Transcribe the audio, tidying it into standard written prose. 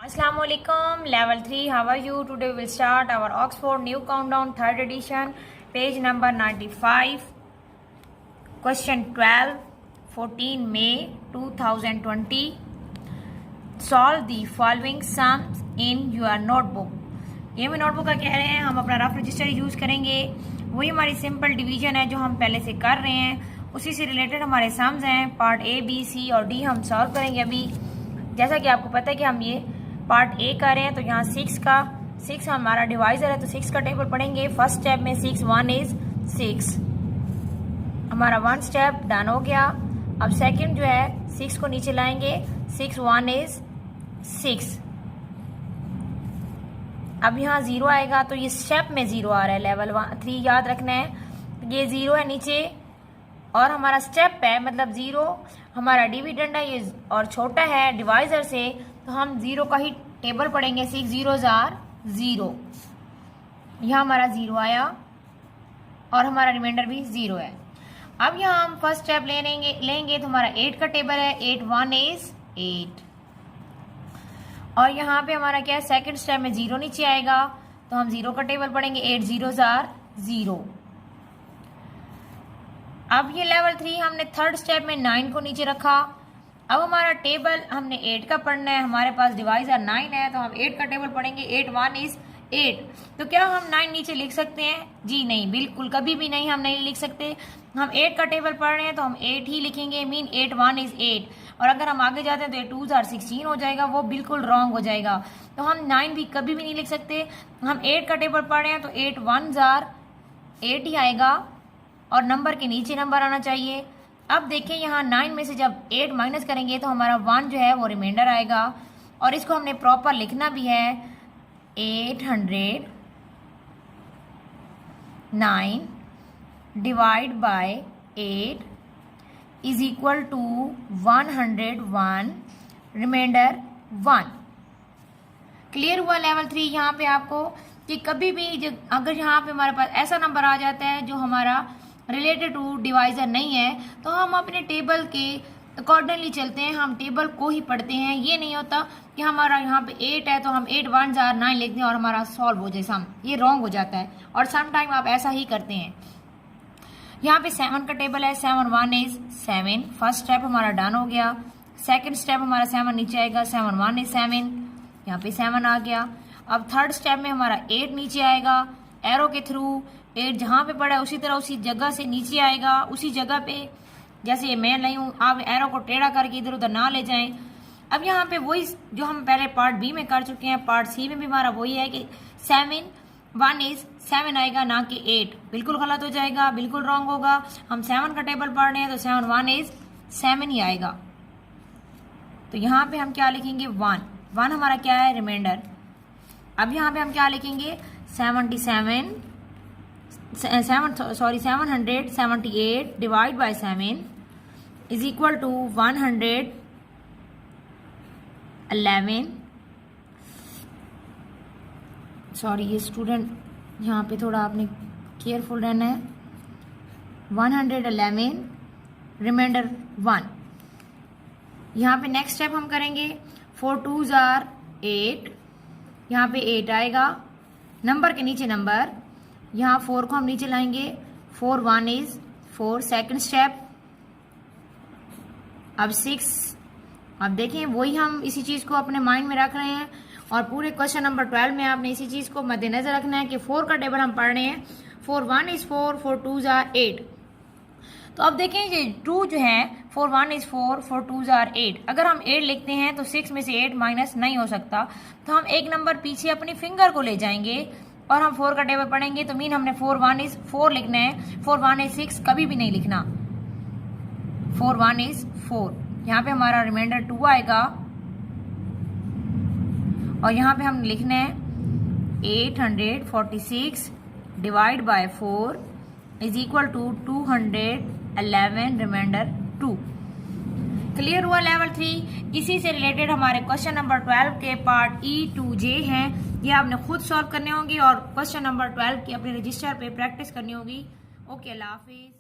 Assalamualaikum, level 3, how are you? Today we will start our Oxford New Countdown 3rd edition, page number 95, question 12, 14 May 2020. Solve the following sums in your notebook. ये मैं notebook का कह रहे हैं, हम अपना rough register use करेंगे। वही हमारी सिंपल डिवीजन है जो हम पहले से कर रहे हैं, उसी से रिलेटेड हमारे सम्स हैं। पार्ट ए, बी, सी और डी हम सॉल्व करेंगे अभी। जैसा कि आपको पता है कि हम ये पार्ट ए कर रहे हैं, तो यहाँ 6 हमारा डिवाइजर है, तो 6 का टेबल पढ़ेंगे। फर्स्ट स्टेप में 6 1 इज 6, हमारा 1 स्टेप डन हो गया। अब सेकंड जो है 6 को नीचे लाएंगे, 6 1 इज 6। अब यहाँ 0 आएगा, तो ये स्टेप में 0 आ रहा है, लेवल 3 याद रखना है। ये 0 है नीचे और हमारा स्टेप है, मतलब 0 हमारा डिविडेंड है ये और छोटा है डिवाइजर से, तो हम 0 का ही टेबल पढ़ेंगे। 6 zeros are 0, यहाँ हमारा 0 आया और हमारा रिमाइंडर भी 0 है। अब यहाँ हम फर्स्ट स्टेप लेंगे तो हमारा 8 का टेबल है, 8 1 is 8। और यहाँ पे हमारा क्या है, सेकंड स्टेप में 0 नीचे आएगा, तो हम 0 का टेबल पढ़ेंगे। 8 zeros are 0। अब ये लेवल 3 हमने थर्ड स्टेप में 9 को नीचे रखा। अब हमारा टेबल हमने 8 का पढ़ना है, हमारे पास डिवाइजर 9 है, तो हम 8 का टेबल पढ़ेंगे। 8 1 is 8। तो क्या हम 9 नीचे लिख सकते हैं? जी नहीं, बिल्कुल कभी भी नहीं, हम नहीं लिख सकते। हम 8 का टेबल पढ़ रहे हैं तो हम 8 ही लिखेंगे, मीन 8 1 is 8। और अगर हम आगे जाते हैं तो 8 2s are 16 हो जाएगा, वो बिल्कुल रॉन्ग हो जाएगा। तो हम 9 भी कभी भी नहीं लिख सकते। हम 8 का टेबल पढ़ रहे हैं तो 8 1s are 8 ही आएगा और नंबर के नीचे नंबर आना चाहिए। अब देखें यहाँ 9 में से जब 8 माइनस करेंगे तो हमारा 1 जो है वो रिमाइंडर आएगा, और इसको हमने प्रॉपर लिखना भी है। 809 divide by 8 is equal to 101, remainder 1। Clear हुआ लेवल 3 यहाँ पे आपको कि कभी भी अगर यहाँ पे हमारे पास ऐसा नंबर आ जाता है जो हमारा रिलेटेड टू डिवाइजर नहीं है, तो हम अपने टेबल के अकॉर्डिंगली चलते हैं, हम टेबल को ही पढ़ते हैं। ये नहीं होता कि हमारा यहाँ पे 8 है तो हम 8 1s are 9 लिखते हैं और हमारा सॉल्व हो जाए सम, ये रॉन्ग हो जाता है। और सम टाइम आप ऐसा ही करते हैं। यहाँ पे 7 का टेबल है, 7 1 is 7। फर्स्ट स्टेप हमारा डन हो गया। सेकेंड स्टेप हमारा 7 नीचे आएगा, 7 1 is 7, यहाँ पे 7 आ गया। अब थर्ड स्टेप में हमारा 8 नीचे आएगा, एरो के थ्रू 8 जहाँ पे पड़ा है उसी तरह उसी जगह से नीचे आएगा, उसी जगह पे जैसे मैं लाई हूँ, आप एरो को टेढ़ा करके इधर उधर ना ले जाएं। अब यहाँ पे वही जो हम पहले पार्ट बी में कर चुके हैं, पार्ट सी में भी हमारा वही है कि 7 1 is 7 आएगा, ना कि 8। बिल्कुल गलत हो जाएगा, बिल्कुल रॉन्ग होगा। हम 7 का टेबल पढ़ रहे हैं तो 7 1 is 7 ही आएगा। तो यहाँ पे हम क्या लिखेंगे? 1 हमारा क्या है? रिमाइंडर। अब यहाँ पे हम क्या लिखेंगे? 778 divide by 7 is equal to 111। Sorry, ये स्टूडेंट यहाँ पे थोड़ा आपने केयरफुल रहना है। 111 रिमाइंडर 1। यहाँ पे नेक्स्ट स्टेप हम करेंगे। 4 2s are 8, यहाँ पे 8 आएगा, नंबर के नीचे नंबर, यहाँ 4 को हम नीचे लाएंगे। 4 1 is 4, सेकंड स्टेप। अब 6, अब देखें वही हम इसी चीज़ को अपने माइंड में रख रहे हैं, और पूरे क्वेश्चन नंबर 12 में आपने इसी चीज़ को मद्देनजर रखना है कि 4 का टेबल हम पढ़ रहे हैं। 4 1 is 4, 4 2s are 8। तो अब देखें ये 2 जो है, 4 1 is 4, 4 2s are 8। अगर हम 8 लिखते हैं तो 6 में से 8 माइनस नहीं हो सकता, तो हम एक नंबर पीछे अपनी फिंगर को ले जाएंगे और हम 4 का टेबल पढ़ेंगे। तो मीन हमने 4 1 is 4 लिखना है, 4 1 is 6 कभी भी नहीं लिखना। 4 1 is 4, यहाँ पे हमारा रिमाइंडर 2 आएगा, और यहाँ पे हम लिखना है 846 divide by 4 is equal to 211, remainder 2। Clear हुआ लेवल 3। इसी से रिलेटेड हमारे क्वेश्चन नंबर 12 के पार्ट E to J हैं, ये आपने खुद सॉल्व करने होंगे और क्वेश्चन नंबर 12 की अपने रजिस्टर पे प्रैक्टिस करनी होगी। ओके, अल्लाह हाफिज।